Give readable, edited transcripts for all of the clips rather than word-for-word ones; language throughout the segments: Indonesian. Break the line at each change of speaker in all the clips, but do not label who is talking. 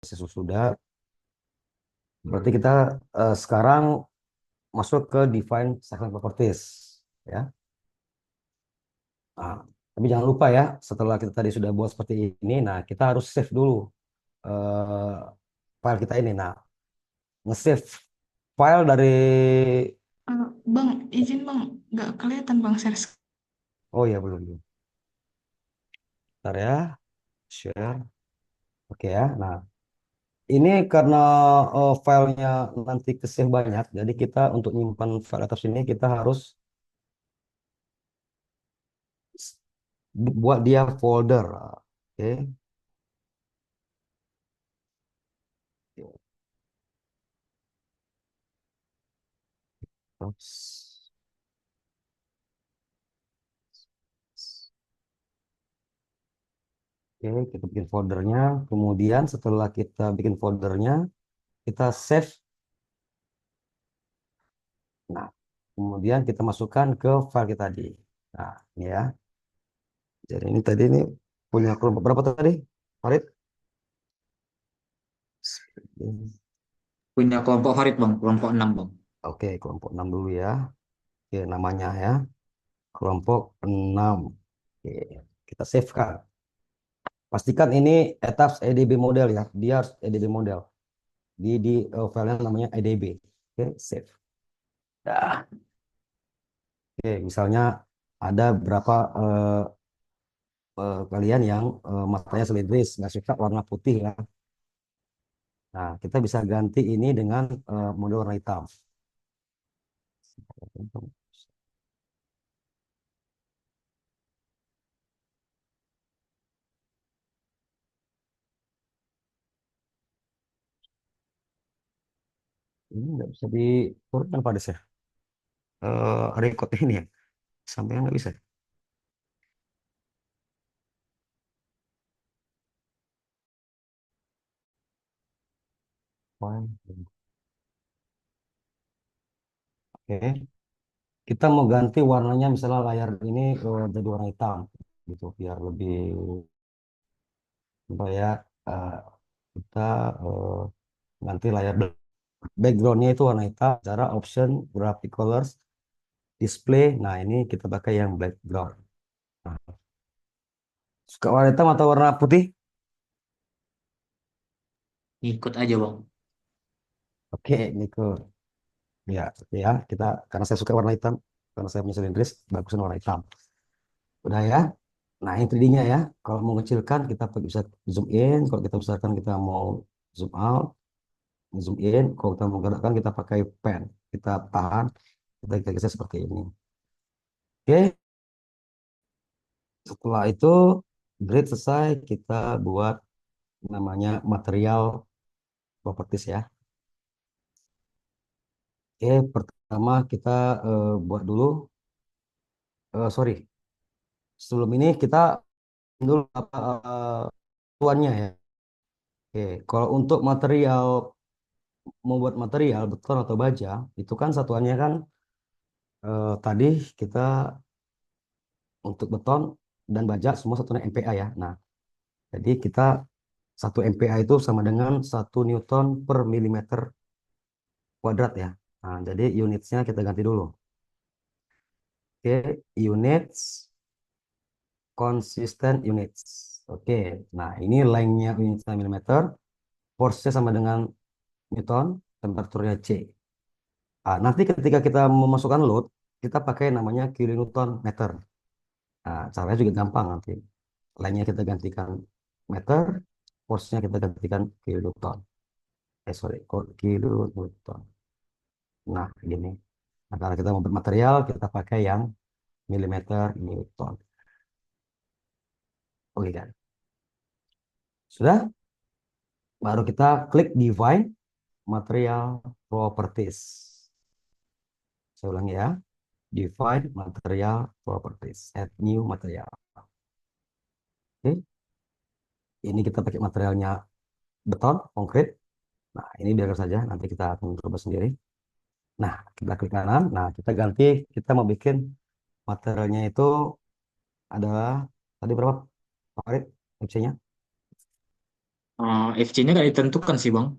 Sudah, berarti kita sekarang masuk ke define segment properties, ya. Nah, tapi jangan lupa ya, setelah kita tadi sudah buat seperti ini, nah kita harus save dulu eh, file kita ini. Nah, nge-save file dari,
Bang, izin bang, nggak kelihatan bang share.
oh ya belum, belum. Bentar ya, share, oke ya. Nah, ini karena filenya nanti ke-save banyak, jadi kita untuk nyimpan file atas ini kita harus buat dia folder. Oke. Terus, oke, kita bikin foldernya. Kemudian setelah kita bikin foldernya, kita save. Nah, kemudian kita masukkan ke file kita tadi. Nah, ini ya. Jadi ini tadi ini punya kelompok berapa tadi, Farid?
Punya kelompok Farid bang, kelompok 6 bang.
Oke, kelompok 6 dulu ya. Oke, namanya ya. Kelompok 6. Oke, kita save kan. Pastikan ini attach EDB model ya. Dia harus EDB model. Di filenya namanya EDB. Oke, save. Dah. Oke, misalnya ada berapa kalian yang matanya selidris, nggak suka warna putih ya. Nah, kita bisa ganti ini dengan mode warna hitam. Ini nggak bisa diturunkan pada saya. Record ini ya, sampai nggak bisa. Fine. Oke, kita mau ganti warnanya, misalnya layar ini jadi warna hitam, gitu, biar lebih supaya eh, kita eh, ganti layar backgroundnya itu warna hitam. Cara option graphic colors display. Nah, ini kita pakai yang background. Nah, suka warna hitam atau warna putih?
Ikut aja bang.
Oke, Niko. Ya, oke ya. Kita karena saya suka warna hitam, karena saya punya silindris, bagusan warna hitam. Udah ya. Nah, ini 3D-nya ya. Kalau mau kecilkan, kita bisa zoom in. Kalau kita misalkan kita mau zoom out, zoom in. Kalau kita mau gerakkan, kita pakai pen. Kita tahan, kita geser seperti ini. Oke. Setelah itu, grid selesai. Kita buat namanya material properties ya. Oke, pertama kita buat dulu. Sorry, sebelum ini kita dulu apa tuannya ya. Oke, kalau untuk material, membuat material beton atau baja, itu kan satuannya kan tadi kita untuk beton dan baja semua satunya MPa ya. Nah, jadi kita satu MPa itu sama dengan 1 Newton per milimeter kuadrat ya. Nah, jadi unitsnya kita ganti dulu. Oke, units, consistent units. Oke, nah ini lengthnya unitnya milimeter, force-nya sama dengan Newton, temperaturnya C. Ah, nanti ketika kita memasukkan load, kita pakai namanya kilonewton meter. Nah, caranya juga gampang nanti. Lainnya kita gantikan meter, force-nya kita gantikan kilonewton. Sorry, kilonewton. Nah, gini. Nah, kalau kita mau material, kita pakai yang milimeter Newton. Oke kan? Sudah? Baru kita klik define material properties. Saya ulangi ya. Define material properties. Add new material. Oke. Ini kita pakai materialnya beton, konkrit. Nah, ini biarkan saja, nanti kita akan coba sendiri. Nah, kita klik kanan. Nah, kita ganti, kita mau bikin materialnya itu adalah, tadi berapa, Farid, FC-nya?
FC-nya nggak ditentukan sih bang.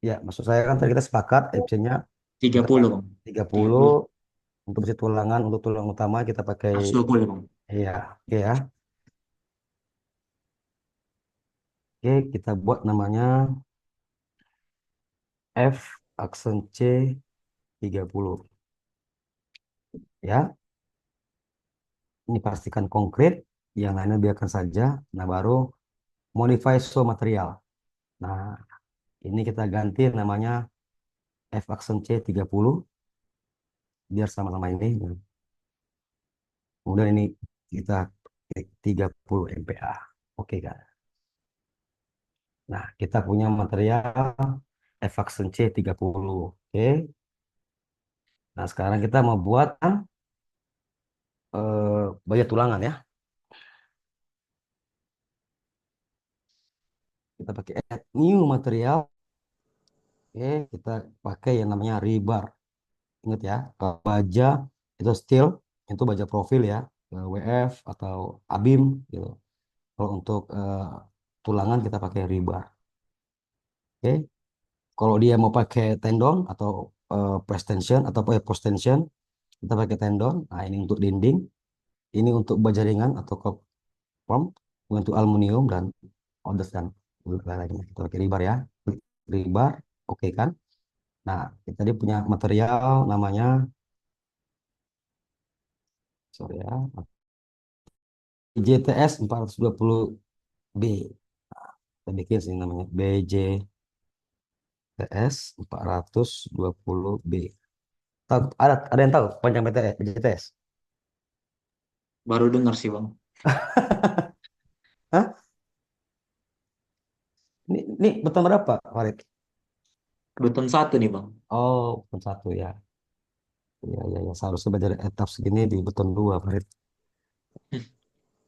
Ya, maksud saya kan tadi kita sepakat FC-nya
tiga
kita
puluh
pakai
bang. tiga
30
puluh
untuk besi tulangan, untuk tulang utama kita pakai
120 bang.
iya, oke ya. Oke, kita buat namanya F aksen C 30 ya. Ini pastikan konkret, yang lainnya biarkan saja. Nah, baru modify show material. Nah, ini kita ganti namanya F aksen C 30 biar sama-sama ini. Nah, kemudian ini kita klik 30 MPa. Oke kan. Nah, kita punya material F aksen C 30. Oke. Nah, sekarang kita mau buat baja tulangan ya. Kita pakai add new material. Oke, kita pakai yang namanya rebar. Ingat ya, kalau baja itu steel, itu baja profil ya, WF atau ABIM gitu. Kalau untuk tulangan kita pakai rebar. Oke, kalau dia mau pakai tendon atau press tension atau post tension, kita pakai tendon. Nah, ini untuk dinding, ini untuk baja ringan atau koprom, untuk aluminium dan others dan lainnya. Kita pakai rebar ya, rebar, oke kan? Nah, kita tadi punya material namanya, sorry ya, BJTS 420B. Kita bikin sini namanya BJTS 420B. Ada yang tahu panjang BTS, BJTS?
Baru dengar sih bang.
Hah? Ini beton berapa, Farid?
Beton satu nih bang.
Oh, beton satu ya. Ya, ya, ya. Seharusnya belajar etap segini di beton dua, Farid.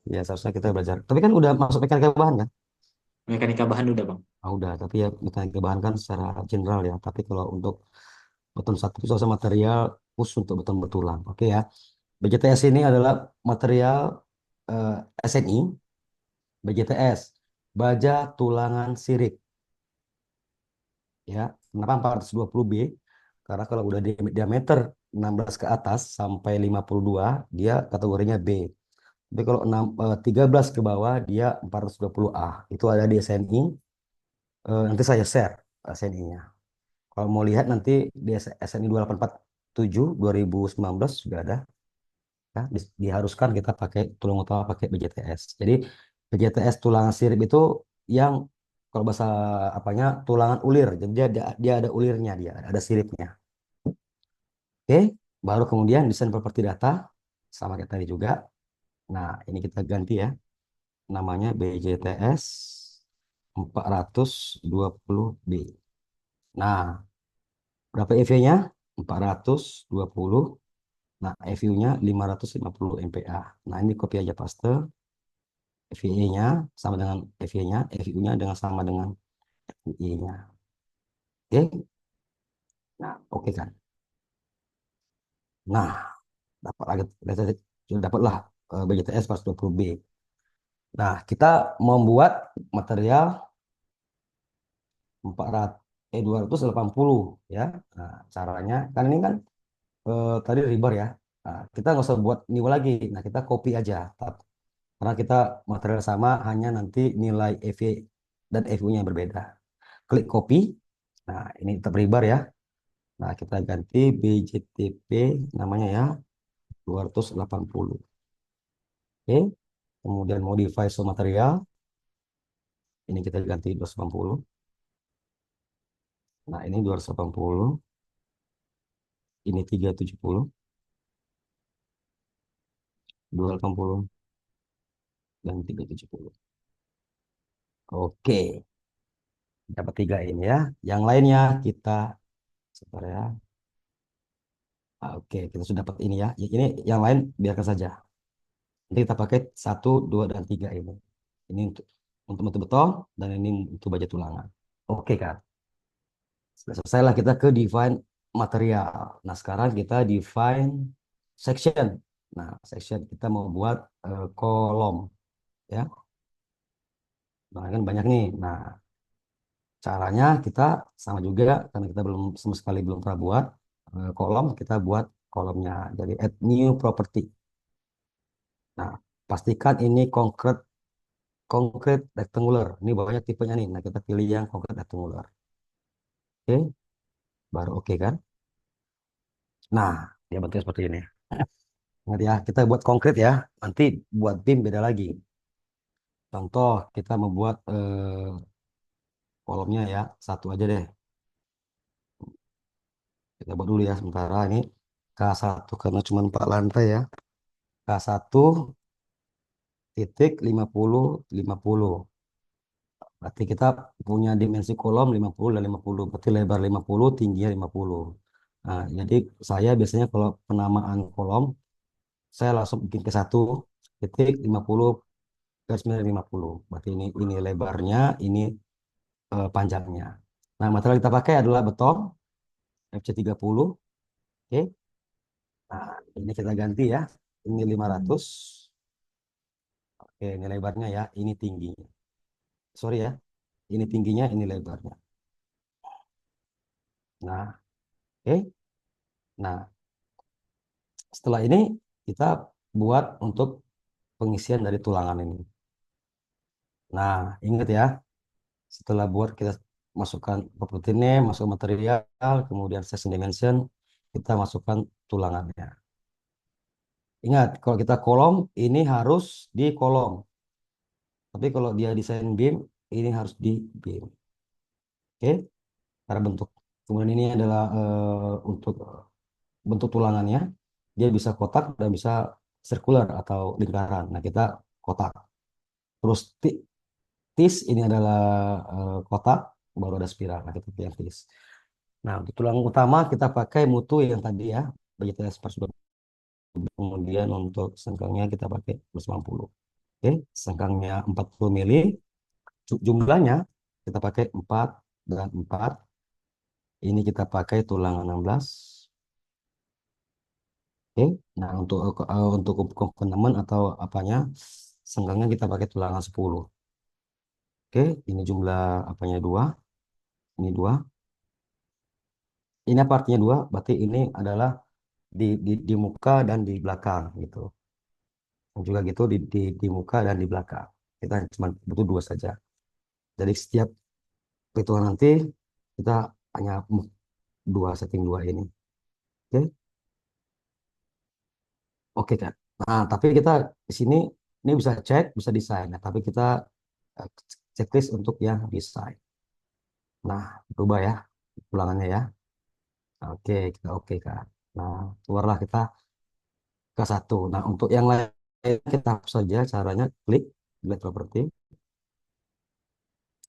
Ya, seharusnya kita belajar. Tapi kan udah masuk mekanika bahan kan?
Mekanika bahan udah bang.
Ah, udah, tapi ya mekanika bahan kan secara general ya. Tapi kalau untuk beton satu itu seharusnya material khusus untuk beton betulan. Oke ya. BJTS ini adalah material eh, SNI, BJTS, baja tulangan sirip ya. Kenapa 420B? Karena kalau udah diameter 16 ke atas sampai 52 dia kategorinya B. Tapi kalau 13 ke bawah dia 420A. Itu ada di SNI. Nanti saya share SNI-nya. Kalau mau lihat nanti di SNI 2847 2019 juga ada. Ya, diharuskan kita pakai tulang utama pakai BJTS. Jadi BJTS tulangan sirip itu yang kalau bahasa apanya tulangan ulir. Jadi dia ada ulirnya, dia ada siripnya. Oke, baru kemudian desain properti data sama kayak tadi juga. Nah, ini kita ganti ya. Namanya BJTS 420B. Nah, berapa EV-nya? 420. Nah, EVU-nya 550 MPa. Nah, ini copy aja paste. FVE-nya sama dengan FE-nya, FU-nya dengan sama dengan FE-nya. Oke, nah oke kan. Nah, dapat lagi, sudah dapatlah BJTS 420B. Nah, kita membuat material 400 280 ya. Nah, caranya kan ini kan tadi rebar ya. Nah, kita nggak usah buat new lagi. Nah, kita copy aja. Karena kita material sama, hanya nanti nilai EV dan FU-nya yang berbeda. Klik copy. Nah, ini tetap rebar ya. Nah, kita ganti BJTP namanya ya 280. Oke. Kemudian modify so material. Ini kita ganti 280. Nah, ini 280. Ini 370. 280 dan 370. Oke. Dapat tiga ini ya. Yang lainnya kita sebentar ya. Oke, kita sudah dapat ini ya. Ini yang lain biarkan saja. Nanti kita pakai satu, dua, dan tiga ini. Ini untuk beton dan ini untuk baja tulangan. Oke, Kak. Sudah selesai lah kita ke define material. Nah, sekarang kita define section. Nah, section kita mau buat kolom ya. Nah, kan banyak nih. Nah, caranya kita sama juga karena kita belum sama sekali belum pernah buat kolom, kita buat kolomnya. Jadi add new property. Nah, pastikan ini konkret rectangular. Ini banyak tipenya nih. Nah, kita pilih yang konkret rectangular. Oke, baru oke kan? Nah, dia bentuknya seperti ini. Ingat ya, kita buat konkret ya. Nanti buat BIM beda lagi. Contoh, kita membuat kolomnya ya, satu aja deh. Kita buat dulu ya sementara ini K1 karena cuma 4 lantai ya. K1 titik 50 50. Berarti kita punya dimensi kolom 50 dan 50. Berarti lebar 50, tingginya 50. Nah, jadi saya biasanya kalau penamaan kolom, saya langsung bikin ke 1 titik 50 garis miring 50. Berarti ini lebarnya, ini panjangnya. Nah, material kita pakai adalah beton FC30. Oke. Nah, ini kita ganti ya. Ini 500. Oke, ini lebarnya ya, ini tingginya. Sorry ya, ini tingginya, ini lebarnya. Nah, oke. Nah, setelah ini kita buat untuk pengisian dari tulangan ini. Nah, ingat ya, setelah buat kita masukkan property name, masuk material, kemudian section dimension, kita masukkan tulangannya. Ingat, kalau kita kolom, ini harus di kolom. Tapi kalau dia desain beam, ini harus di beam. Oke, cara bentuk. Kemudian ini adalah untuk bentuk tulangannya. Dia bisa kotak dan bisa sirkular atau lingkaran. Nah, kita kotak. Terus tis ini adalah kotak, baru ada spiral. Nah, kita pilih yang tis. Nah, untuk tulang utama kita pakai mutu yang tadi ya, BJTS sudah. Kemudian untuk sengkangnya kita pakai 190. Oke, sengkangnya 40 mili. Jumlahnya kita pakai 4 dan 4. Ini kita pakai tulang 16. Oke. Nah, untuk komponen atau apanya, senggangnya kita pakai tulangan 10. Oke, ini jumlah apanya 2. Ini 2. Ini apa artinya 2? Berarti ini adalah di muka dan di belakang gitu. Dan juga gitu di muka dan di belakang. Kita cuma butuh 2 saja. Jadi setiap perhitungan nanti kita hanya 2 setting 2 ini. Oke. Oke kan. Nah, tapi kita di sini ini bisa cek, bisa desain. Nah, tapi kita eh, checklist untuk yang desain. Nah, berubah ya ulangannya ya. Oke, kita oke kan. Nah, keluarlah kita ke 1. Nah, untuk yang lain kita hapus saja caranya klik delete property,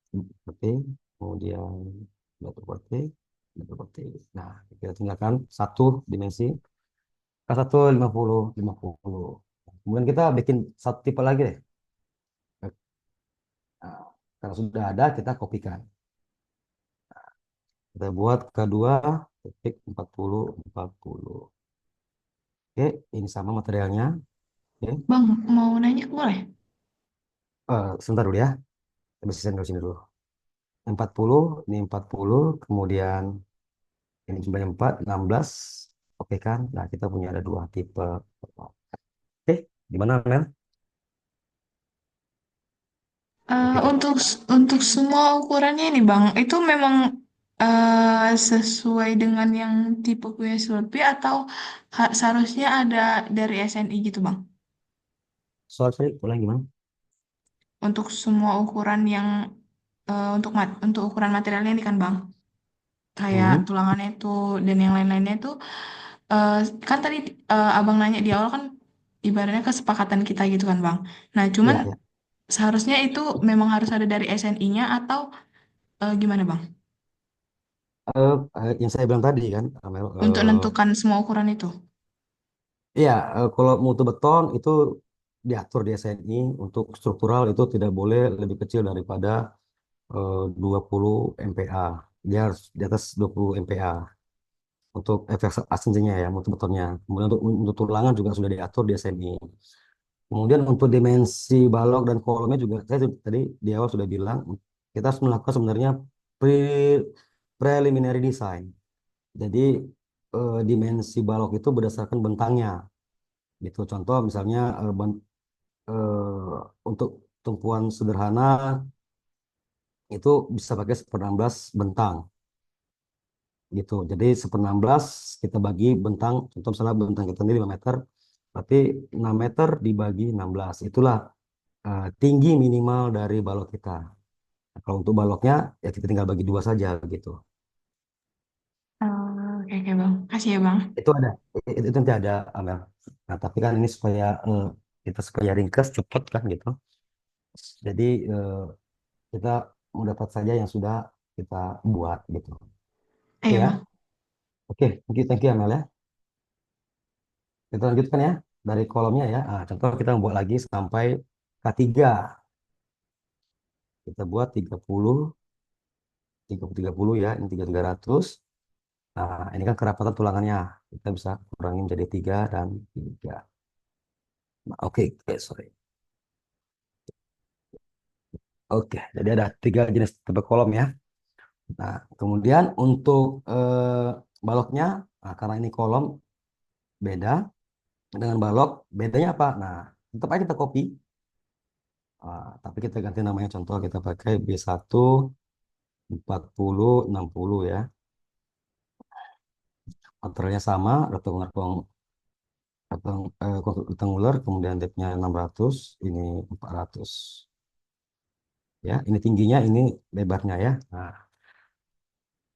property, kemudian delete property, delete property. Nah, kita tinggalkan satu dimensi K1 50 50. Kemudian kita bikin satu tipe lagi deh. Nah, kalau sudah ada kita kopikan. Kita buat kedua titik 40 40. Oke, ini sama materialnya. Oke.
Bang, mau nanya boleh?
Sebentar dulu ya. Kita bersihkan dari sini dulu. 40, ini 40, kemudian ini jumlahnya 4, 16. Oke kan? Nah, kita punya ada 2 tipe. Oke, gimana Mel? Oke kan?
Untuk semua ukurannya ini Bang, itu memang sesuai dengan yang tipe punya Slurpee atau seharusnya ada dari SNI gitu Bang?
Sorry, ulang gimana?
Untuk semua ukuran yang untuk ukuran materialnya ini kan Bang, kayak
Hmm,
tulangannya itu dan yang lain-lainnya itu eh, kan tadi Abang nanya di awal kan ibaratnya kesepakatan kita gitu kan Bang. Nah, cuman
ya, ya.
seharusnya itu memang harus ada dari SNI-nya atau gimana Bang?
Yang saya bilang tadi kan, Mel,
Untuk menentukan semua ukuran itu.
iya, kalau mutu beton itu diatur di SNI untuk struktural itu tidak boleh lebih kecil daripada 20 MPa. Dia harus di atas 20 MPa untuk efek aslinya ya, mutu betonnya. Kemudian untuk tulangan juga sudah diatur di SNI. Kemudian untuk dimensi balok dan kolomnya juga tadi di awal sudah bilang kita harus melakukan sebenarnya pre- preliminary design. Jadi dimensi balok itu berdasarkan bentangnya gitu. Contoh misalnya untuk tumpuan sederhana itu bisa pakai 1/16 bentang gitu. Jadi 1/16 kita bagi bentang, contoh misalnya bentang kita ini 5 meter, berarti 6 meter dibagi 16. Itulah tinggi minimal dari balok kita. Nah, kalau untuk baloknya ya kita tinggal bagi dua saja gitu.
Oke, oke Bang. Kasih ya Bang.
Itu ada, itu nanti ada Amel. Nah, tapi kan ini supaya kita supaya ringkas cepat kan gitu. Jadi kita mendapat saja yang sudah kita buat gitu. Oke
Iya
ya.
Bang.
Oke, thank you Amel ya. Kita lanjutkan ya dari kolomnya ya. Ah, contoh kita membuat lagi sampai K3. Kita buat 30 ya. Ini 300. Nah, ini kan kerapatan tulangannya. Kita bisa kurangi menjadi 3 dan 3. Nah, oke, sorry. Oke, jadi ada 3 jenis tipe kolom ya. Nah, kemudian untuk baloknya, nah, karena ini kolom beda dengan balok, bedanya apa? Nah, tetap aja kita copy. Tapi kita ganti namanya, contoh kita pakai B1 40 60 ya. Materialnya sama, rectangular, kemudian depthnya 600, ini 400. Ya, ini tingginya, ini lebarnya ya. Nah,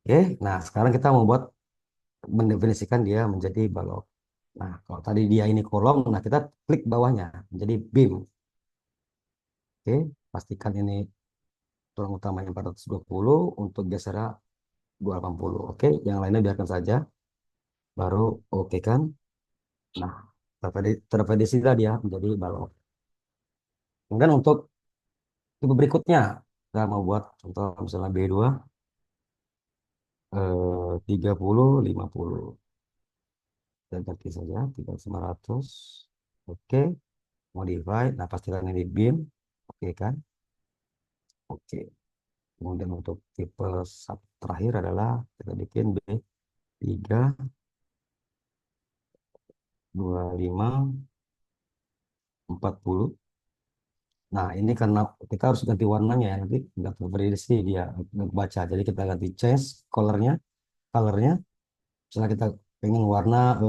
oke. Nah, sekarang kita membuat mendefinisikan dia menjadi balok. Nah, kalau tadi dia ini kolom, nah kita klik bawahnya menjadi beam. Oke, pastikan ini tulang utamanya 420, untuk gesernya 280. Oke, yang lainnya biarkan saja. Baru oke kan? Nah, terprediksi lah dia menjadi balok. Kemudian untuk tipe berikutnya, kita mau buat contoh misalnya B2, 30 50. Dan ganti saja 3500. Oke, modify. Nah, pastikan ini beam. Oke kan? Oke. Kemudian untuk tipe sub terakhir adalah kita bikin B3 25 40. Nah, ini karena kita harus ganti warnanya ya, nanti nggak terprediksi dia nggak baca. Jadi kita ganti change colornya. Misalnya kita pengen warna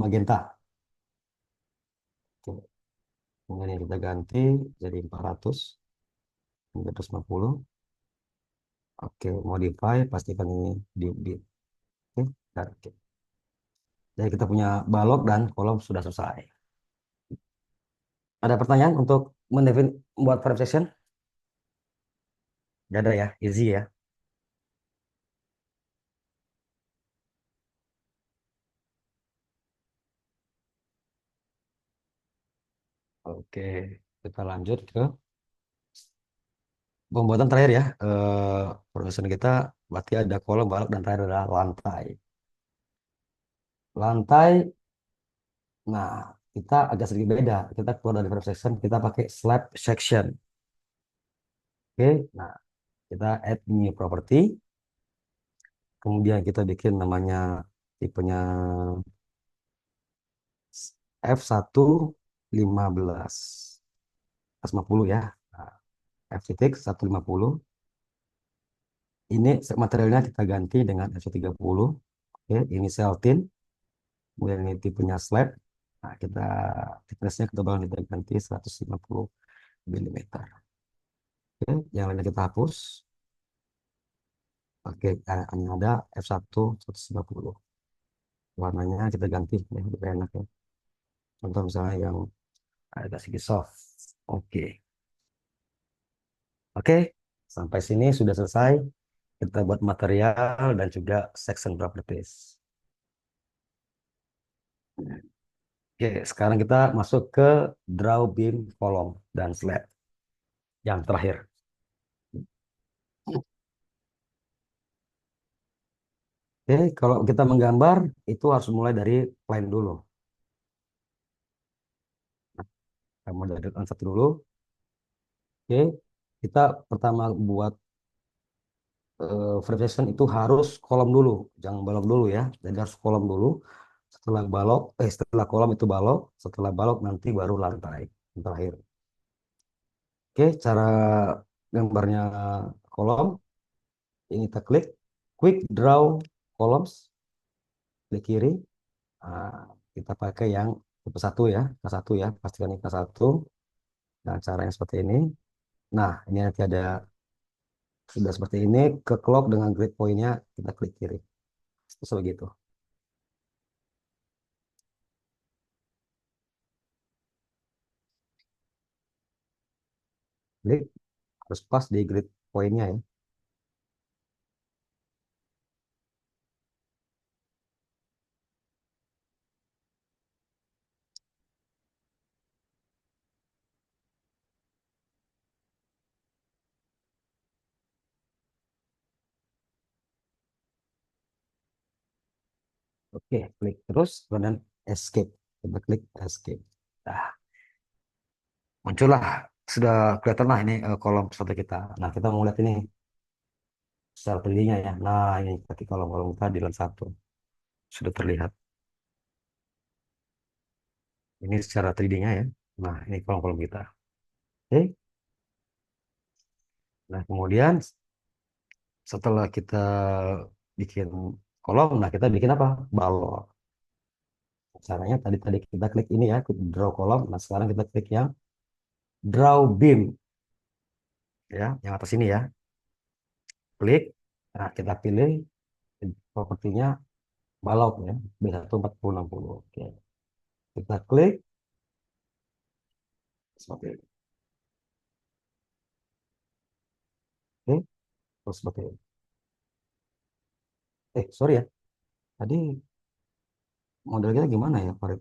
magenta. Oke. Kemudian kita ganti jadi 400, 450. Oke, modify, pastikan ini di oke, oke. Jadi kita punya balok dan kolom sudah selesai. Ada pertanyaan untuk membuat frame section? Gak ada ya, easy ya. Oke, kita lanjut ke pembuatan terakhir ya. Frame kita berarti ada kolom, balok, dan terakhir adalah lantai. Lantai, nah kita agak sedikit beda. Kita keluar dari frame section, kita pakai slab section. Oke, nah kita add new property. Kemudian kita bikin namanya tipenya F115 150 ya. Nah, F titik 150. Ini materialnya kita ganti dengan F30. Oke, ini seltin. Kemudian ini tipenya slab. Nah, thicknessnya ketebalan kita ganti 150 mm. Oke, yang lainnya kita hapus. Oke, hanya ada F1 150. Warnanya kita ganti ya, lebih enak ya. Contoh misalnya yang agak sedikit soft. Oke. Oke, sampai sini sudah selesai. Kita buat material dan juga section properties. Oke, sekarang kita masuk ke draw beam, kolom, dan slab. Yang terakhir. Oke, kalau kita menggambar, itu harus mulai dari plan dulu. Kamu dari satu dulu. Oke, kita pertama buat verification itu harus kolom dulu, jangan balok dulu ya. Jadi harus kolom dulu. Setelah kolom itu balok, setelah balok nanti baru lantai yang terakhir. Oke, cara gambarnya kolom ini kita klik quick draw columns, klik kiri. Nah, kita pakai yang tipe satu ya, K1 ya, pastikan ini K1. Nah, cara yang seperti ini. Nah, ini nanti ada sudah seperti ini, ke clock dengan grid point-nya kita klik kiri. Terus begitu. Klik, harus pas di grid point-nya ya. Oke, klik terus, kemudian escape. Kita klik escape. Nah, muncullah, sudah kelihatan lah ini kolom peserta kita. Nah, kita mau lihat ini secara 3D-nya ya. Nah, ini tadi kolom-kolom kita di dalam satu. Sudah terlihat. Ini secara 3D-nya ya. Nah, ini kolom-kolom kita. Oke. Nah, kemudian setelah kita bikin kolom, nah kita bikin apa? Balok. Caranya tadi tadi kita klik ini ya, klik draw kolom. Nah, sekarang kita klik yang draw beam ya, yang atas ini ya. Klik. Nah, kita pilih propertinya balok ya, B14060. Oke. Kita klik seperti ini. Oke, terus seperti ini. Sorry ya. Tadi model kita gimana ya, Farid?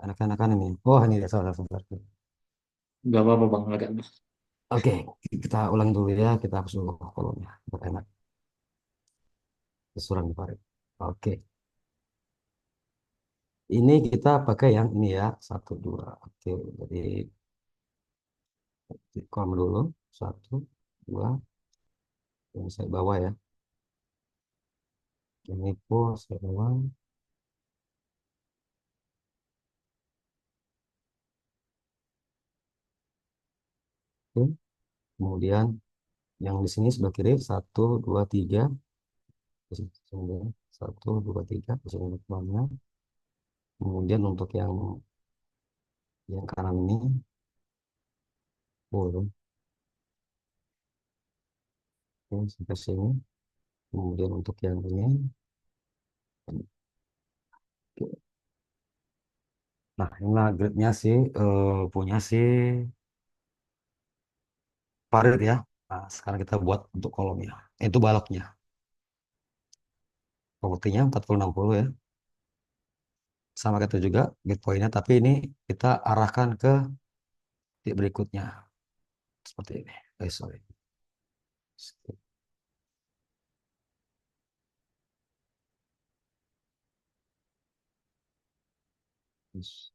Anak-anakan ini. Oh, ini ya, salah, salah.
Gak apa-apa bang, agak.
Oke, kita ulang dulu ya. Kita hapus dulu kolomnya. Biar enak. Kesuran Farid. Oke. Ini kita pakai yang ini ya. Satu, dua. Oke, jadi kolom dulu. Satu, dua. Yang saya bawa ya. Ini pun saya bawa. Oke. Kemudian yang di sini sebelah kiri. Satu, dua, tiga. Di sini, satu, dua, tiga. Di sini kolomnya. Kemudian untuk yang kanan ini. Boleh. Oke, sampai sini. Kemudian untuk yang ini. Oke. Nah, inilah gridnya sih, punya si Farid ya. Nah, sekarang kita buat untuk kolomnya. Itu baloknya. Propertinya 4060 ya. Sama kita juga grid point-nya, tapi ini kita arahkan ke titik berikutnya. Seperti ini. Sorry. Terus.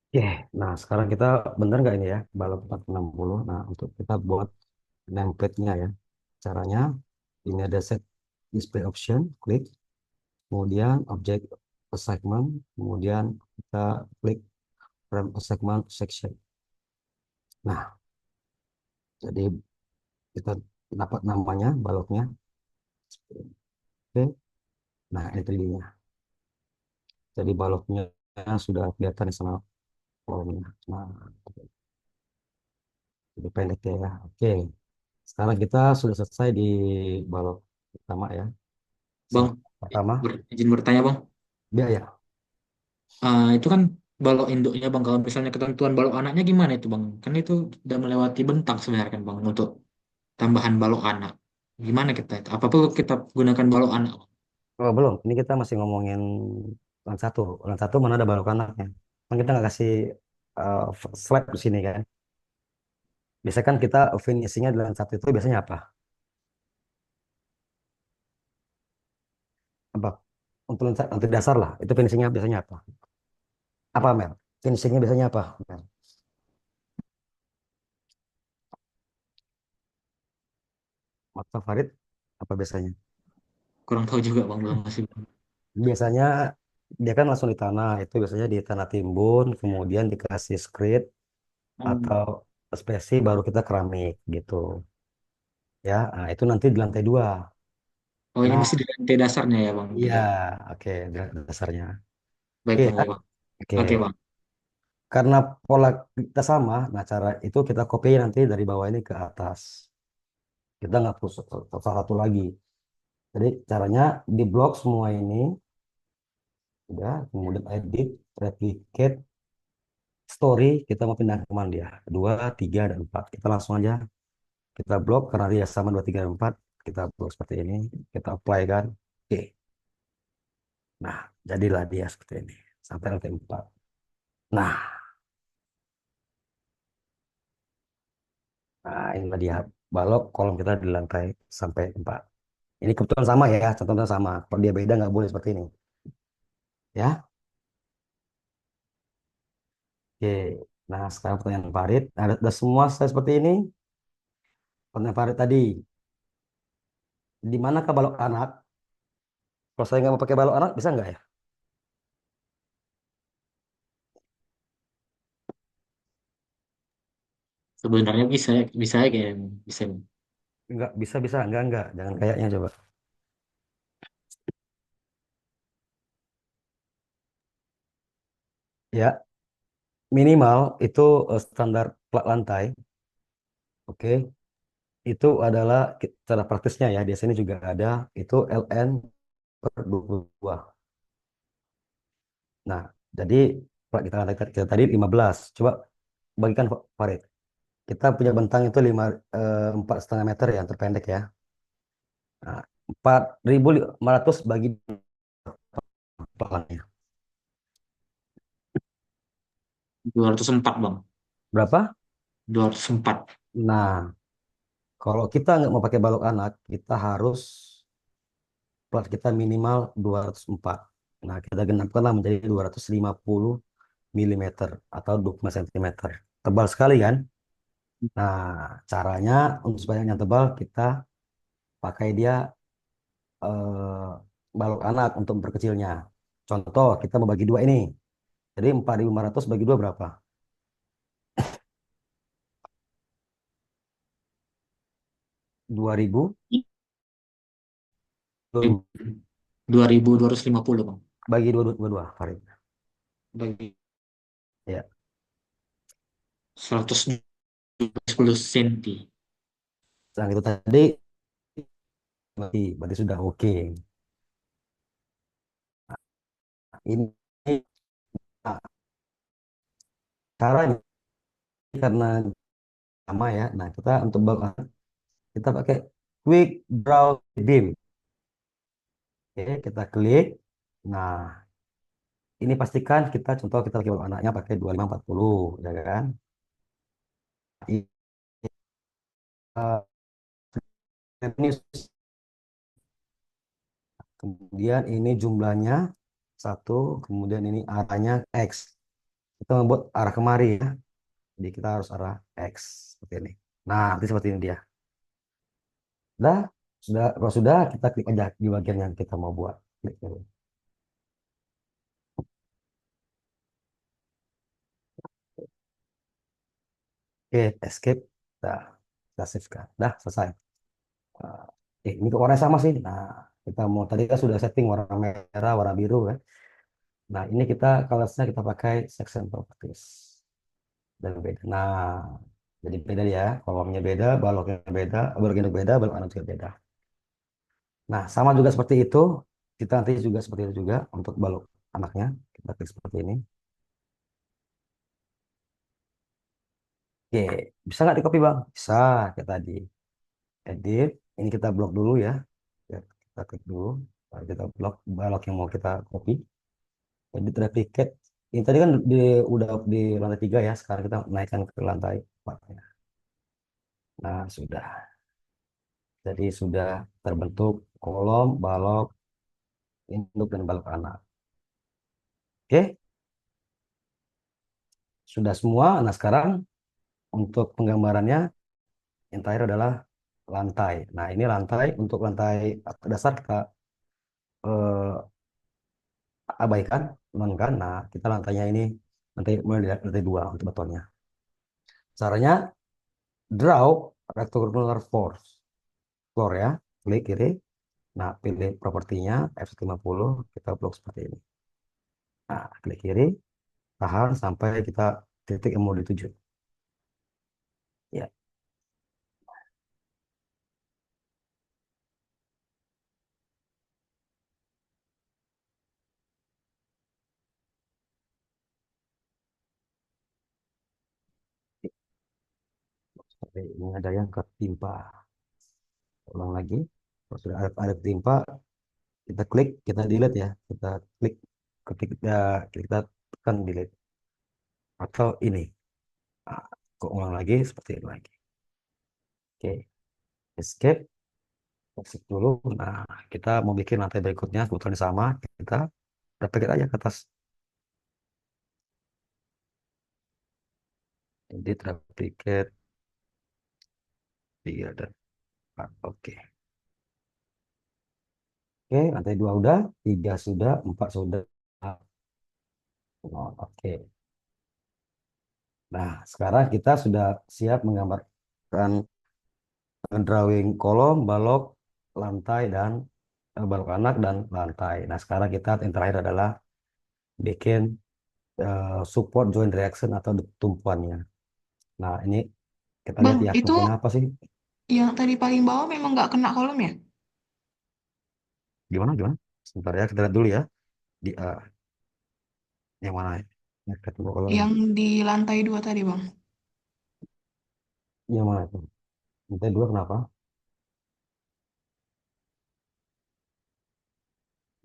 Oke, nah sekarang kita bener nggak ini ya, balok 460. Nah, untuk kita buat template-nya ya. Caranya, ini ada set display option, klik. Kemudian object assignment, kemudian kita klik frame assignment section. Nah, jadi kita dapat namanya baloknya. Oke, nah ini 3D-nya. Jadi baloknya sudah kelihatan sama kolomnya. Nah, lebih pendek ya. Oke, sekarang kita sudah selesai di balok pertama ya.
Bang,
Selang pertama,
izin bertanya bang.
biaya.
Itu kan balok induknya bang. Kalau misalnya ketentuan balok anaknya gimana itu bang? Kan itu udah melewati bentang sebenarnya kan bang untuk tambahan balok anak. Gimana kita itu? Apa perlu kita gunakan balok anak, Bang?
Oh, belum. Ini kita masih ngomongin lan satu. Lan satu mana ada balok anaknya. Kan kita nggak kasih uh, slab di sini kan. Biasanya kan kita finishingnya di lan satu itu biasanya apa? Apa? Untuk dasar lah. Itu finishingnya biasanya apa? Apa, Mel? Finishingnya biasanya apa, Mel? Mata Farid, apa biasanya?
Kurang tahu juga bang, belum masih bang.
Biasanya dia kan langsung di tanah. Itu biasanya di tanah timbun, kemudian dikasih screed
Hmm.
atau spesi baru kita keramik gitu. Ya, nah, itu nanti di lantai dua.
Oh ini
Nah,
masih di lantai dasarnya ya bang
iya,
kita.
oke, dasarnya.
Baik
Oke,
bang,
ya.
baik bang.
Oke.
Oke bang.
Karena pola kita sama, nah cara itu kita copy nanti dari bawah ini ke atas. Kita nggak perlu salah satu lagi. Jadi caranya di blok semua ini, udah, kemudian edit, replicate, story, kita mau pindah ke mana dia? Dua, tiga, dan empat. Kita langsung aja, kita blok karena dia sama dua, tiga, dan empat. Kita blok seperti ini, kita apply kan. Oke, nah jadilah dia seperti ini. Sampai lantai empat. Nah, inilah dia balok kolom kita di lantai sampai empat. Ini kebetulan sama ya, contohnya sama. Kalau dia beda nggak boleh seperti ini. Ya, oke. Nah, sekarang pertanyaan Farid. Ada semua saya seperti ini. Pertanyaan Farid tadi, di manakah balok anak? Kalau saya nggak mau pakai balok anak, bisa nggak ya?
Sebenarnya bisa, bisa ya kayak bisa.
Nggak, bisa, bisa. Enggak. Jangan kayaknya coba. Ya, minimal itu standar plat lantai. Oke, itu adalah cara praktisnya ya. Di sini juga ada, itu LN per 22. Nah, jadi plat kita tadi 15. Coba bagikan Farid. Kita punya bentang itu 4,5 meter yang terpendek ya. Nah, 4.500 bagi pelangnya.
204 bang.
Berapa?
204.
Nah, kalau kita nggak mau pakai balok anak, kita harus plat kita minimal 204. Nah, kita genapkanlah menjadi 250 milimeter atau 25 cm. Tebal sekali kan? Nah, caranya untuk supaya yang tebal, kita pakai dia balok anak untuk memperkecilnya. Contoh, kita mau bagi dua ini. Jadi 4.500 bagi dua berapa? 2.000
2.250 bang.
bagi dua, dua, dua, Farid.
Bagi
Ya,
110 senti.
yang itu tadi berarti sudah oke. Ini nah, caranya karena sama ya. Nah, kita untuk bawaan kita pakai quick draw beam. Oke, kita klik. Nah, ini pastikan kita contoh kita pakai bawaan anaknya pakai 2540 ya kan? Ini, ini kemudian ini jumlahnya satu, kemudian ini arahnya X. Kita membuat arah kemari ya. Jadi kita harus arah X seperti ini. Nah, nanti seperti ini dia. Sudah, kalau sudah kita klik aja di bagian yang kita mau buat. Klik dulu. Oke, escape. Nah, kita save kan. Dah, selesai. Nah, Ini ke warna sama sih. Nah, kita mau tadi kan sudah setting warna merah, warna biru kan. Nah, ini kita colors-nya kita pakai section properties dan beda. Nah, jadi beda ya, kolomnya beda, baloknya beda, balok anak juga beda. Nah, sama juga seperti itu. Kita nanti juga seperti itu juga untuk balok anaknya. Kita klik seperti ini. Oke, bisa nggak di copy bang? Bisa, kayak tadi. Edit, ini kita blok dulu ya. Ya, kita klik dulu. Nah, kita blok balok yang mau kita copy. Edit replicate. Ini tadi kan udah di lantai 3 ya. Sekarang kita naikkan ke lantai 4. Nah, sudah. Jadi sudah terbentuk kolom, balok, induk, dan balok anak. Oke, sudah semua. Nah, sekarang untuk penggambarannya, yang terakhir adalah lantai. Nah, ini lantai. Untuk lantai dasar kita eh, abaikan, nonkan. Nah, kita lantainya ini lantai mulai dari lantai 2 untuk betonnya. Caranya, draw rectangular force. Floor ya, klik kiri. Nah, pilih propertinya F50, kita blok seperti ini. Nah, klik kiri, tahan sampai kita titik yang mau dituju. Ya, seperti ini ada yang ketimpa. Ulang lagi. Kalau sudah ada ketimpa, kita klik, kita delete ya. Kita klik, ketik, kita tekan delete. Atau ini. Nah, kok ulang lagi, seperti ini lagi. Oke, escape, exit dulu. Nah, kita mau bikin lantai berikutnya, kebetulan sama. Kita replicate aja ke atas. Edit, replicate, 3 dan 4. Oke. Oke, lantai 2 udah, 3 sudah, 4 sudah. Oh, oke. Nah, sekarang kita sudah siap menggambarkan drawing kolom, balok, lantai, dan balok anak dan lantai. Nah, sekarang kita yang terakhir adalah bikin support joint reaction atau tumpuannya. Nah, ini kita lihat
Bang,
ya
itu
tumpuannya apa sih?
yang tadi paling bawah memang nggak kena kolom ya?
Gimana, gimana? Sebentar ya, kita lihat dulu ya. Di yang mana? Ya, ketemu kolom.
Yang di lantai 2 tadi, Bang.
Yang mana itu? Lantai 2 kenapa?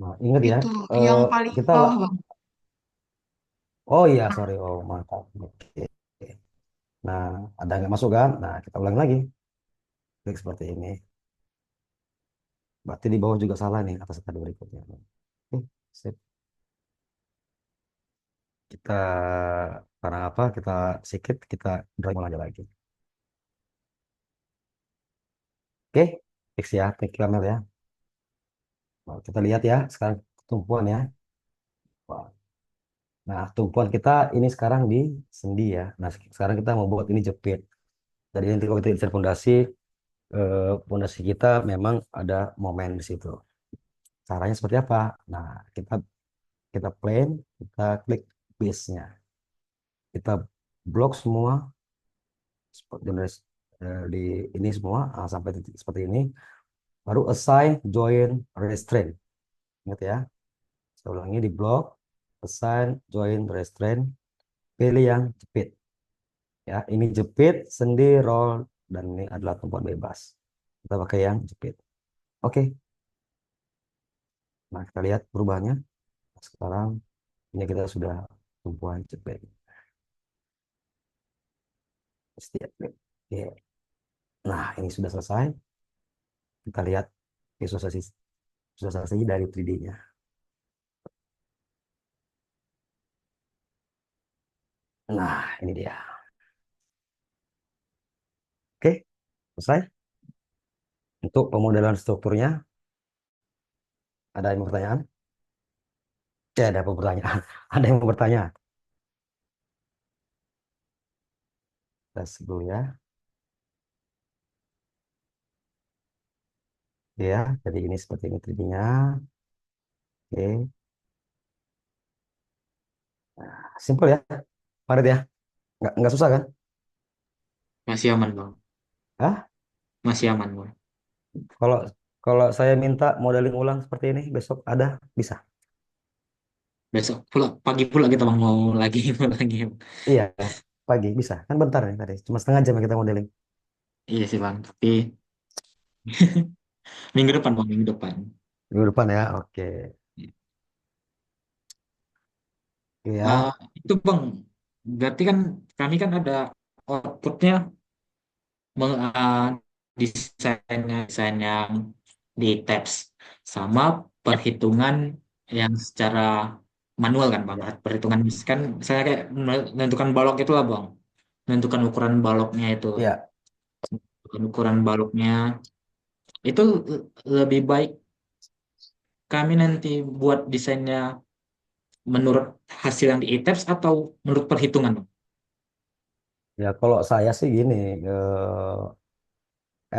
Nah, ingat ya,
Itu
eh,
yang paling
kita
bawah, Bang.
oh iya, sorry, oh mantap. Oke. Nah, ada nggak masuk kan? Nah, kita ulang lagi. Klik seperti ini. Berarti di bawah juga salah nih atas kata berikutnya. Oke, sip. Kita karena apa? Kita sikit, kita drawing ulang aja lagi. Oke, fix ya, thank you Amel ya. Nah, kita lihat ya, sekarang tumpuan ya. Wah. Nah, tumpuan kita ini sekarang di sendi ya. Nah, sekarang kita mau buat ini jepit. Jadi nanti kalau kita desain fondasi kita memang ada momen di situ. Caranya seperti apa? Nah, kita kita plane, kita klik base-nya. Kita blok semua jenis di ini semua sampai titik seperti ini. Baru assign, join, restrain. Ingat ya. Saya ulangi di blok, assign, join, restrain. Pilih yang jepit. Ya, ini jepit, sendi, roll, dan ini adalah tumpuan bebas. Kita pakai yang jepit. Oke. Nah, kita lihat perubahannya. Sekarang ini kita sudah tumpuan jepit. Setiap Oke. Nah, ini sudah selesai. Kita lihat visualisasi visualisasi dari 3D-nya. Nah, ini dia. Oke, selesai. Untuk pemodelan strukturnya, ada yang mau pertanyaan? Ya, ada pertanyaan. Ada yang mau bertanya? Tes dulu ya. Ya, jadi ini seperti ini 3D-nya. Oke, simple ya, Farid ya. Nggak susah kan?
Masih aman bang,
Hah?
masih aman bang.
Kalau kalau saya minta modeling ulang seperti ini besok ada, bisa.
Besok pula pagi pula kita bang mau lagi mau lagi.
Iya, pagi bisa. Kan bentar nih tadi, cuma setengah jam ya kita modeling.
Iya sih bang, tapi minggu depan bang, minggu depan.
Minggu depan ya, oke. Oke
Ah,
ya,
itu bang, berarti kan kami kan ada outputnya meng- ah, desain yang di tabs sama perhitungan yang secara manual kan bang.
ya,
Perhitungan kan saya kayak menentukan balok itu lah bang, menentukan ukuran baloknya itu,
ya.
ukuran baloknya itu lebih baik kami nanti buat desainnya menurut hasil yang di e-tabs atau menurut perhitungan bang.
Ya, kalau saya sih gini,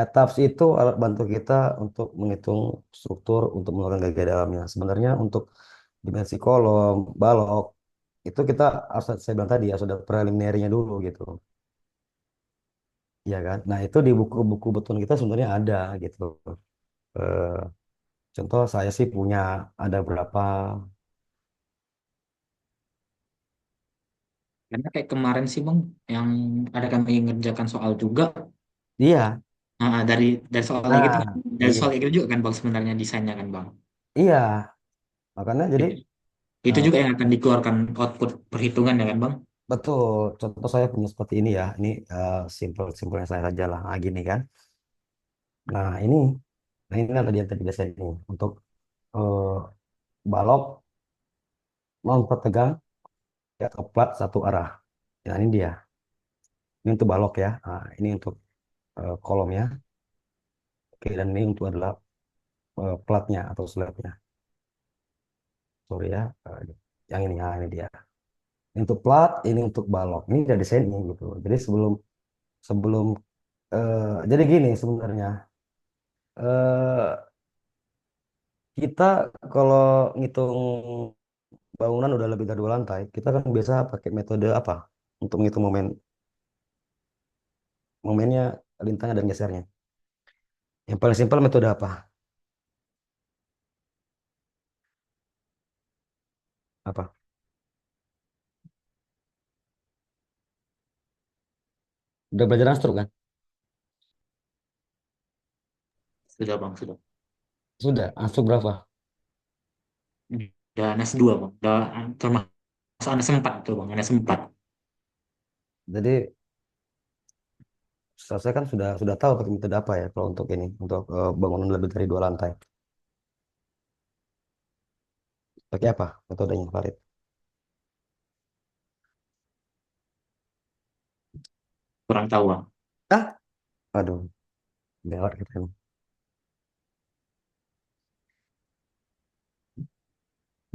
etaps itu alat bantu kita untuk menghitung struktur, untuk mengeluarkan gaya dalamnya. Sebenarnya untuk dimensi kolom, balok, itu kita harus, saya bilang tadi, harus ada preliminary-nya dulu gitu. Ya kan? Nah, itu di buku-buku beton kita sebenarnya ada gitu. Eh, Contoh saya sih punya ada berapa.
Karena kayak kemarin sih bang, yang ada kami ngerjakan soal juga.
Iya.
Nah, dari soalnya gitu kan,
Nah,
dari
iya.
soal itu juga kan bang sebenarnya desainnya kan bang.
Iya. Makanya jadi
Itu, itu
eh,
juga yang akan dikeluarkan output perhitungan ya kan bang.
betul. Contoh saya punya seperti ini ya. Ini simple-simpelnya saya saja lah. Nah, gini kan. Nah, ini kan tadi yang tadi saya ini untuk eh, balok non tegang ya atau plat satu arah. Nah, ini dia. Ini untuk balok ya. Nah, ini untuk kolomnya. Oke, dan ini untuk adalah platnya atau slabnya. Sorry ya. Yang ini, ini dia. Ini untuk plat, ini untuk balok. Ini udah desainnya gitu. Jadi sebelum sebelum jadi gini sebenarnya. eh Kita kalau ngitung bangunan udah lebih dari 2 lantai, kita kan biasa pakai metode apa untuk menghitung momennya, lintangnya dan gesernya. Yang paling simpel metode apa? Apa? Udah belajar anstruk kan?
Sudah bang, sudah.
Sudah. Anstruk berapa?
Udah NS 2 bang. Udah termasuk NS 4 tuh bang, NS 4.
Jadi saya kan sudah tahu pakai metode apa ya kalau untuk ini, untuk bangunan lebih dari 2 lantai. Pakai apa metodenya, Farid?
Kurang tahu bang.
Ah, aduh, lewat kita ini.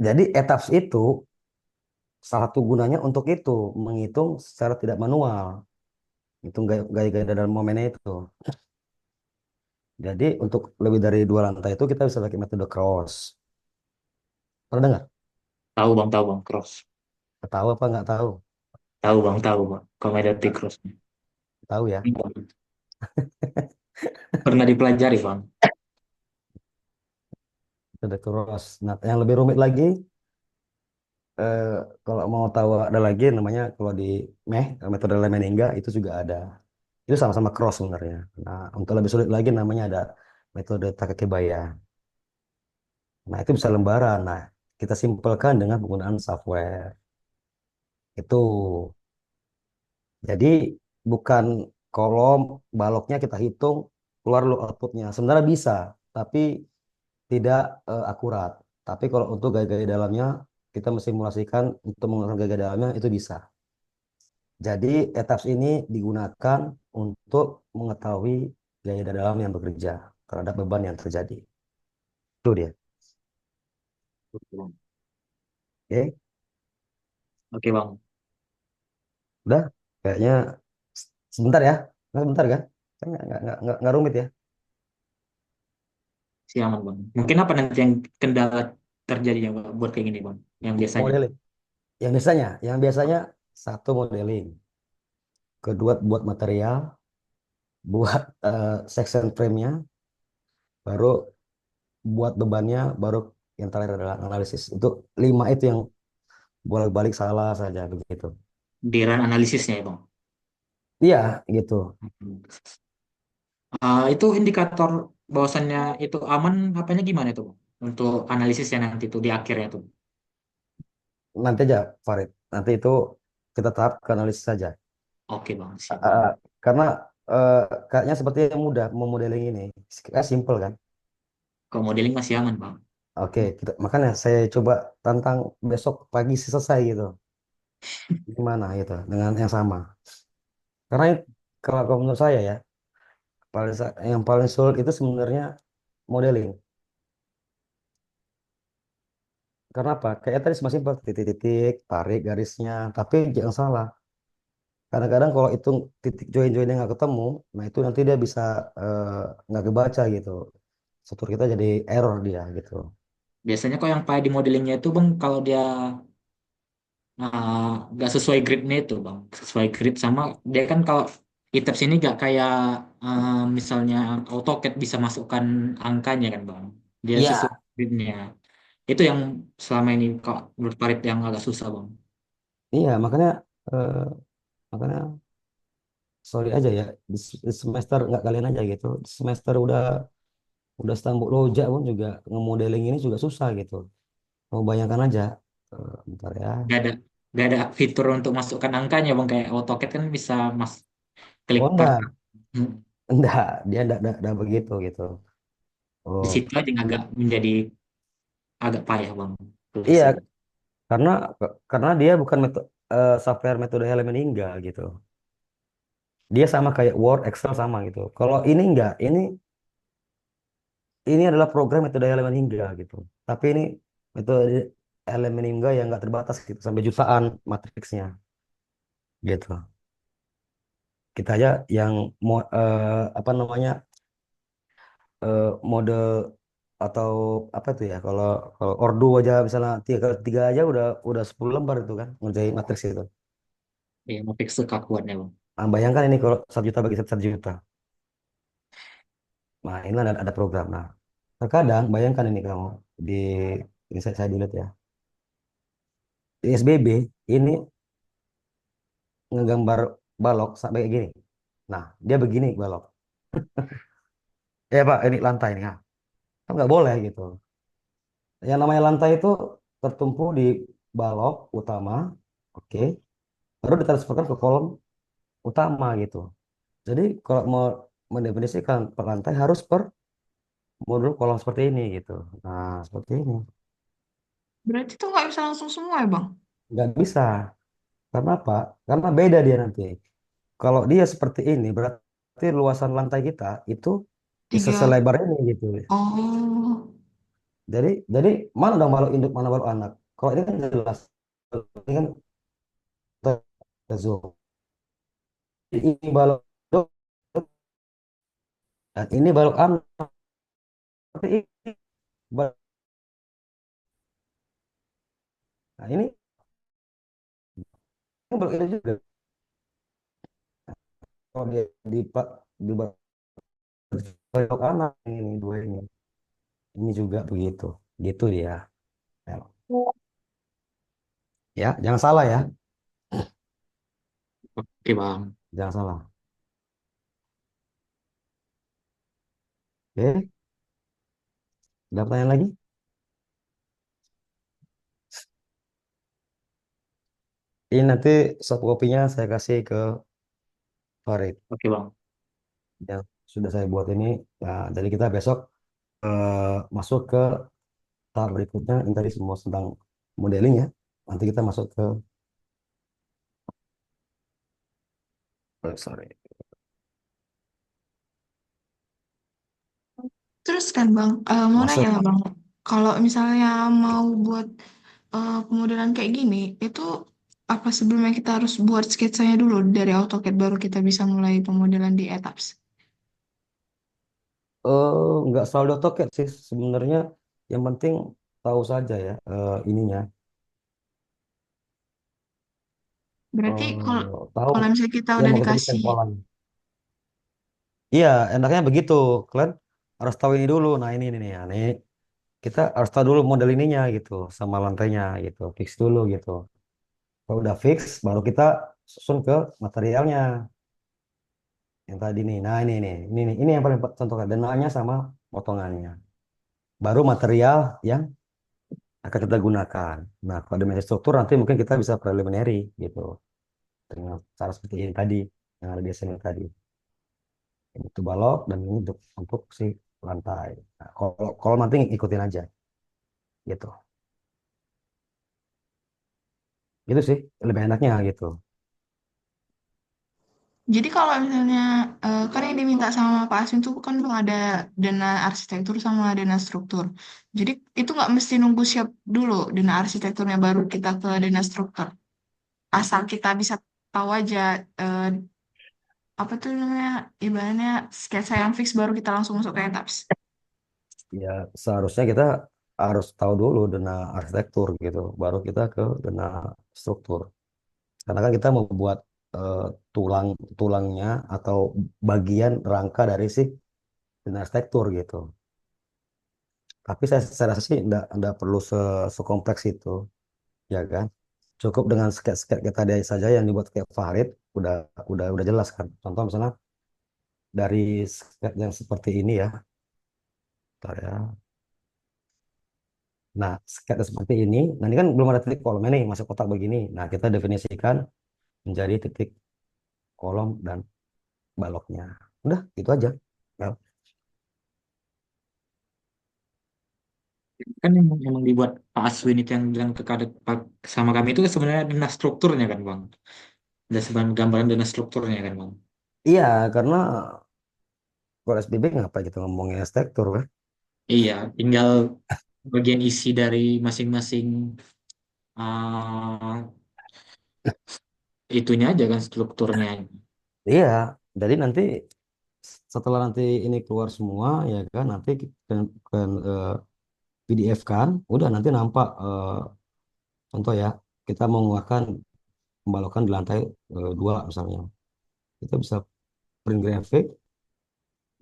Jadi etaps itu salah satu gunanya untuk itu menghitung secara tidak manual, hitung gaya-gaya dalam momennya itu. Jadi untuk lebih dari 2 lantai itu kita bisa pakai metode cross. Pernah dengar?
Tahu bang, cross.
Tahu apa nggak tahu?
Tahu bang. Commodity cross.
Tahu ya.
Pernah dipelajari bang.
Metode cross. Nah, yang lebih rumit lagi, eh, kalau mau tahu ada lagi namanya kalau di metode Lemmeningga itu juga ada. Itu sama-sama cross sebenarnya. Nah, untuk lebih sulit lagi namanya ada metode Takekebaya. Nah, itu bisa lembaran. Nah, kita simpelkan dengan penggunaan software. Itu. Jadi bukan kolom baloknya kita hitung keluar dulu outputnya. Sebenarnya bisa, tapi tidak akurat. Tapi kalau untuk gaya-gaya dalamnya kita mensimulasikan untuk menggunakan gaya dalamnya itu bisa. Jadi etaps ini digunakan untuk mengetahui gaya dalam yang bekerja terhadap beban yang terjadi. Itu dia.
Oke bang.
Oke,
Oke bang.
udah. Kayaknya sebentar ya. Nggak sebentar kan? Kan nggak rumit ya.
Siaman bang. Mungkin apa nanti yang kendala terjadinya Bang, buat kayak gini bang? Yang biasanya.
Modeling. Yang biasanya satu modeling, kedua buat material, buat section frame-nya, baru buat bebannya, baru yang terakhir adalah analisis. Itu lima itu yang bolak-balik salah saja begitu.
Di run analisisnya ya bang.
Iya, gitu.
Itu indikator bahwasannya itu aman apanya gimana itu bang? Untuk analisisnya nanti tuh di akhirnya tuh.
Nanti aja, Farid. Nanti itu kita tahap ke analisis saja.
Oke bang, siap bang.
Uh, karena uh, kayaknya seperti yang mudah memodeling ini. Kayak simple kan?
Kalau modeling masih aman bang.
Oke, makanya saya coba tantang besok pagi selesai gitu. Gimana gitu dengan yang sama. Karena kalau menurut saya ya, yang paling sulit itu sebenarnya modeling. Karena apa? Kayak tadi semua simpel, titik-titik, tarik garisnya. Tapi jangan salah. Kadang-kadang kalau itu titik join-joinnya nggak ketemu, nah itu nanti dia bisa eh, nggak kebaca gitu. Struktur kita jadi error dia gitu.
Biasanya kok yang payah di modelingnya itu bang, kalau dia nggak sesuai gridnya itu bang, sesuai grid sama dia kan kalau ITAPS ini nggak kayak misalnya AutoCAD bisa masukkan angkanya kan bang, dia
Iya,
sesuai gridnya. Itu yang selama ini kok menurut Farid yang agak susah bang.
iya eh, makanya sorry aja ya di semester nggak kalian aja gitu. Di semester udah stambuk lojak pun juga ngemodeling ini juga susah gitu. Mau bayangkan aja. Bentar ya.
Nggak ada nggak ada fitur untuk masukkan angkanya bang, kayak AutoCAD kan bisa klik
Oh
part.
enggak,
Hmm,
enggak, dia enggak begitu gitu.
di
Oh
situ aja yang agak menjadi agak payah bang
iya,
tulisnya.
karena karena dia bukan software metode elemen hingga gitu. Dia sama kayak Word, Excel sama gitu. Kalau ini enggak, ini adalah program metode elemen hingga gitu. Tapi ini metode elemen hingga yang enggak terbatas gitu, sampai jutaan matriksnya gitu. Kita aja yang apa namanya mode atau apa itu ya? Kalau ordo aja misalnya tiga tiga aja udah 10 lembar itu kan ngerjain matriks itu.
Ya mau fix kekakuannya bang.
Nah, bayangkan ini kalau 1 juta bagi 1 juta. Nah, ini ada program. Nah, terkadang bayangkan ini kamu di ini saya dilihat ya. Di SBB ini ngegambar balok sampai kayak gini. Nah, dia begini balok. Ya Pak, ini lantai nih. Nah, kan nggak boleh gitu. Yang namanya lantai itu tertumpu di balok utama, oke, baru ditransferkan ke kolom utama gitu. Jadi kalau mau mendefinisikan per lantai harus per modul kolom seperti ini gitu. Nah, seperti ini.
Berarti tuh nggak bisa langsung semua ya, Bang?
Nggak bisa. Karena apa? Karena beda dia nanti. Kalau dia seperti ini, berarti luasan lantai kita itu bisa
Tiga.
selebar ini gitu.
Oh,
Jadi mana dong balok induk, mana balok anak? Kalau ini kan jelas. Ini kan kita zoom. Ini balok induk, dan ini balok anak. Seperti ini. Nah, ini balok induk juga. Kalau dia di balok anak ini dua ini. Ini juga begitu. Gitu dia. Ya, ya, jangan salah ya.
Oke bang.
Jangan salah. Oke, ada pertanyaan lagi? Ini nanti soft kopinya saya kasih ke Farid
Oke bang.
yang sudah saya buat ini. Nah, jadi kita besok masuk ke tahap berikutnya. Ini tadi semua tentang modeling ya. Nanti kita masuk ke sorry.
terus kan Bang, mau nanya
Masuk.
lah Bang, kalau misalnya mau buat pemodelan kayak gini, itu apa sebelumnya kita harus buat sketsanya dulu dari AutoCAD baru kita bisa mulai pemodelan di Etaps?
Nggak selalu AutoCAD sih sebenarnya. Yang penting tahu saja ya ininya.
Berarti kalau
Tahu
kalau misalnya kita
ya
udah
mau ketemu
dikasih,
tempolan. Iya, enaknya begitu. Kalian harus tahu ini dulu. Nah ini nih, ya. Nih kita harus tahu dulu model ininya gitu, sama lantainya gitu, fix dulu gitu. Kalau udah fix, baru kita susun ke materialnya yang tadi nih. Nah ini yang paling contohnya dananya sama potongannya. Baru material yang akan kita gunakan. Nah, kalau dimensi struktur nanti mungkin kita bisa preliminary gitu dengan cara seperti ini tadi yang ada di SMA tadi. Ini untuk balok dan ini untuk si lantai. Nah, kalau nanti ikutin aja gitu. Gitu sih lebih enaknya gitu.
jadi kalau misalnya kan yang diminta sama Pak Aswin tuh kan belum ada dana arsitektur sama dana struktur. Jadi itu nggak mesti nunggu siap dulu dana arsitekturnya baru kita ke dana struktur. Asal kita bisa tahu aja eh, apa tuh namanya ibaratnya sketsa yang fix baru kita langsung masuk ke etaps.
Ya seharusnya kita harus tahu dulu dana arsitektur gitu, baru kita ke dana struktur. Karena kan kita membuat eh, tulang tulangnya atau bagian rangka dari si dana arsitektur gitu. Tapi saya rasa sih enggak perlu sekompleks itu, ya kan? Cukup dengan sketch-sketch kita tadi saja yang dibuat kayak Farid, udah udah jelas kan. Contoh misalnya dari sketch yang seperti ini ya, bentar ya. Nah, sketch seperti ini, nah ini kan belum ada titik kolomnya nih, masuk kotak begini. Nah, kita definisikan menjadi titik kolom dan baloknya. Udah, itu aja. Well,
Kan emang dibuat Pak Aswin itu yang bilang ke sama kami itu sebenarnya dana strukturnya kan Bang. Ada sebenarnya gambaran dana strukturnya kan Bang.
iya, karena kalau SBB ngapain kita ngomongin arsitektur kan?
Iya, tinggal bagian isi dari masing-masing ah, itunya aja kan strukturnya.
Iya, jadi nanti setelah nanti ini keluar semua, ya kan, nanti kan, PDF kan, udah nanti nampak contoh ya, kita mau mengeluarkan pembalokan di lantai 2 misalnya. Kita bisa print graphic,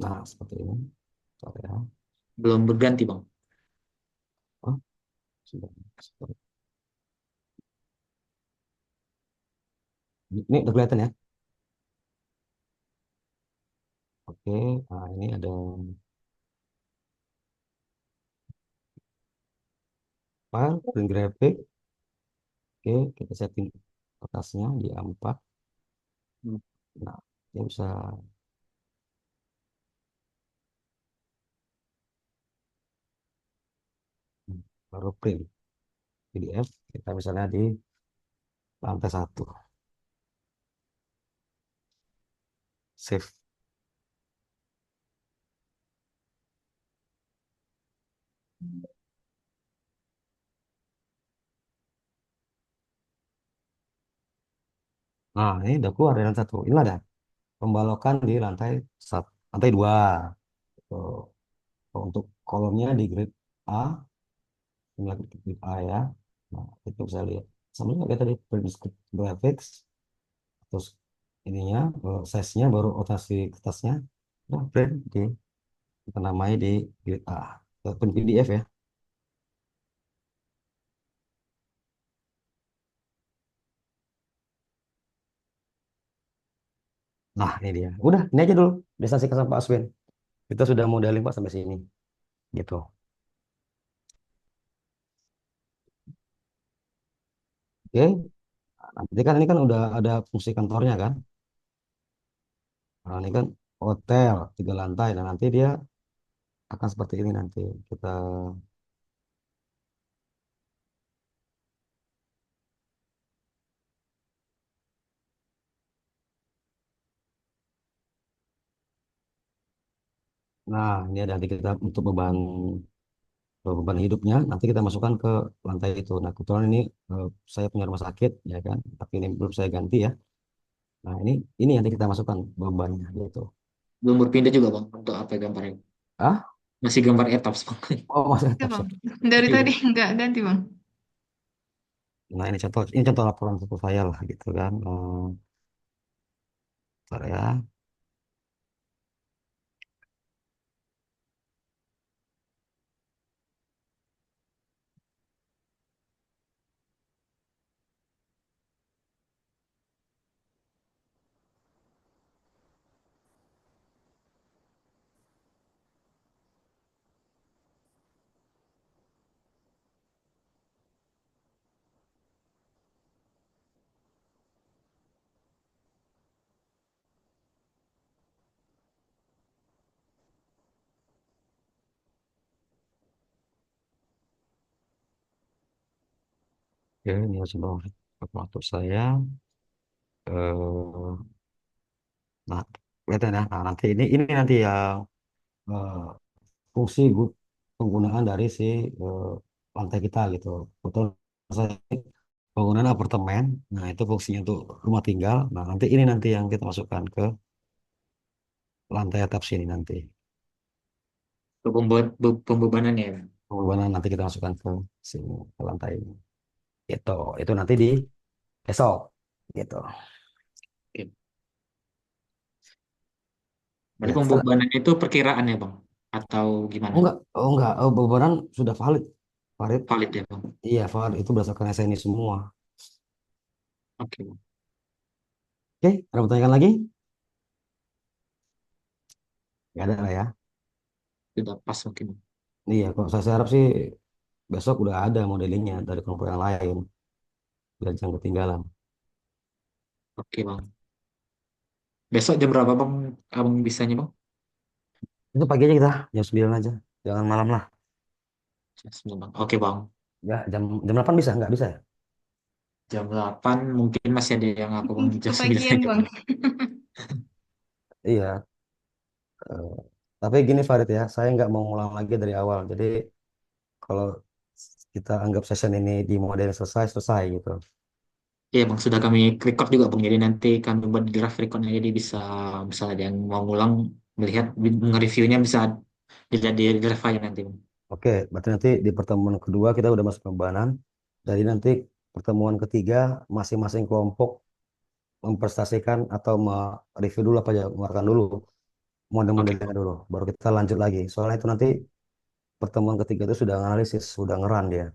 nah seperti ini. Contoh ya.
Belum berganti Bang.
Oh, sudah. Ini udah kelihatan ya. Oke, nah ini ada file, print graphic. Oke, kita setting atasnya di A4.
Hmm.
Nah, ini bisa baru print PDF. Kita misalnya di lantai 1. Save. Nah, ini udah keluar dari lantai 1. Ini ada pembalokan di lantai 1, lantai 2. Tuh. Untuk kolomnya di grade A, ini lagi di grade A ya. Nah, kita bisa lihat. Sama juga kayak tadi print graphics, terus ininya, size-nya baru rotasi kertasnya. Nah, print di kita namai di grade A. Print PDF ya. Nah, ini dia. Udah, ini aja dulu. Disaksikan sama Pak Aswin. Kita sudah modeling Pak sampai sini. Gitu. Oke. Nanti kan ini kan udah ada fungsi kantornya kan. Nah, ini kan hotel 3 lantai. Nah, nanti dia akan seperti ini nanti. Kita, nah ini ada nanti kita untuk beban hidupnya. Nanti kita masukkan ke lantai itu. Nah, kebetulan ini saya punya rumah sakit, ya kan. Tapi ini belum saya ganti ya. Nah, ini nanti kita masukkan bebannya gitu.
Belum berpindah juga Bang untuk apa gambarnya.
Ah,
Masih gambar etaps bang.
oh masih
Ya
tetap
bang,
sih.
dari
Iya.
tadi nggak ganti bang.
Nah ini contoh laporan buku saya lah gitu kan. Bentar ya. Oke, ini coba kalkulator saya. eh nah, kelihatan ya. Nah, nanti ini nanti yang eh, fungsi penggunaan dari si eh, lantai kita gitu. Betul, saya bangunan apartemen. Nah, itu fungsinya untuk rumah tinggal. Nah, nanti ini nanti yang kita masukkan ke lantai atap sini nanti.
Untuk pembebanan ya bang.
Pengorbanan nanti kita masukkan ke sini ke lantai ini. Gitu. Itu nanti di besok. Gitu.
Oke. Berarti
Ya, setelah
pembebanan itu perkiraan ya bang? Atau gimana?
oh enggak, beban sudah valid. Valid.
Valid ya bang?
Iya, valid itu berdasarkan SNI semua.
Oke bang.
Oke, ada pertanyaan lagi? Nggak ada lah ya.
Sudah pas mungkin.
Iya, kok saya harap sih besok udah ada modelingnya dari kelompok yang lain. Dan jangan ketinggalan.
Oke bang. Besok jam berapa bang? Abang bisanya bang?
Itu pagi aja kita, jam 9 aja. Jangan malam lah.
Jam 9, bang. Oke bang.
Ya, jam 8 bisa? Nggak bisa ya?
Jam 8 mungkin masih ada yang aku bang jam 9
Kebagian
aja
bang.
bang.
Iya. eh, tapi gini Farid ya, saya nggak mau ngulang lagi dari awal. Jadi kalau kita anggap session ini di model selesai, selesai gitu.
Iya bang, sudah kami record juga bang. Jadi nanti kami buat draft recordnya jadi bisa bisa ada yang mau ngulang melihat nge-reviewnya bisa dilihat di draft file nanti bang.
Oke, berarti nanti di pertemuan kedua kita udah masuk pembahasan. Jadi nanti pertemuan ketiga masing-masing kelompok mempresentasikan atau mereview dulu apa aja, mengeluarkan dulu
Oke
model-modelnya
bang.
dulu. Baru kita lanjut lagi. Soalnya itu nanti pertemuan ketiga itu sudah analisis, sudah ngeran dia.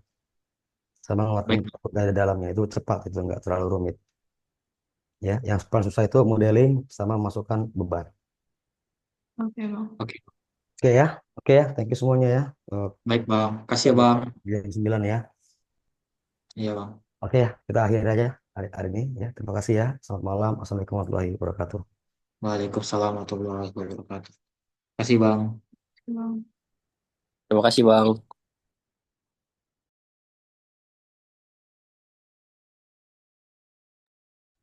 Sama ngeluarkan
Baik bang.
dari dalamnya. Itu cepat, itu nggak terlalu rumit. Ya, yang paling susah itu modeling sama masukkan beban.
Oke bang.
Oke.
Oke ya, oke ya. Thank you semuanya ya.
Baik bang. Kasih
Kita
ya bang.
jumpa di jam 9 ya.
Iya bang.
Oke ya, kita akhiri aja hari ini ya. Terima kasih ya. Selamat malam. Assalamualaikum warahmatullahi wabarakatuh.
Waalaikumsalam warahmatullahi wabarakatuh. Kasih bang.
Bang.
Terima kasih Bang.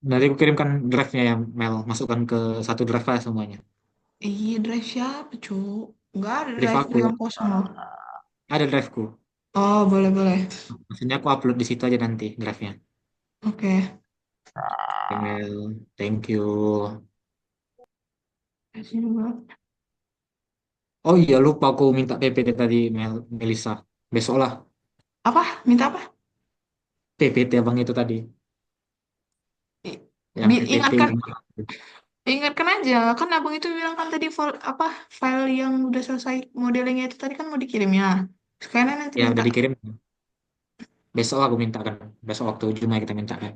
Nanti aku kirimkan drive-nya ya, Mel. Masukkan ke satu drive file semuanya.
Iya, drive siapa, cu? Nggak ada
Drive
drive
aku.
yang kosong loh.
Ada drive-ku.
Oh, boleh, boleh.
Maksudnya aku upload di situ aja nanti drive-nya.
Oke.
Oke, Mel. Thank you.
Kasih juga.
Oh iya, lupa aku minta PPT tadi, Melisa. Besok lah.
Apa? Minta apa?
PPT abang itu tadi.
I-
Yang PPT
Ingatkan,
rumah.
ingatkan aja. Kan abang itu bilang kan tadi apa file yang udah selesai modelingnya itu tadi kan mau dikirim ya. Sekarang nanti
Ya,
minta.
udah dikirim. Besok aku mintakan. Besok waktu Jumat kita mintakan.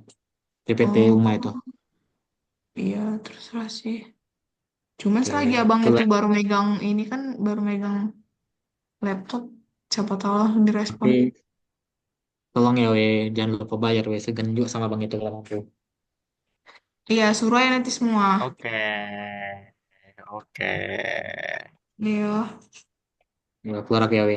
PPT rumah itu.
Oh, iya, terserah sih. Cuman
Oke.
selagi abang itu
Itulah.
baru megang ini kan baru megang laptop, siapa tahu langsung direspon.
Tapi tolong ya, we. Jangan lupa bayar, we. Segan juga sama bang itu kalau aku.
Iya, suruh aja nanti semua.
Oke. Oke.
Iya.
Ya, keluar aku ya, we.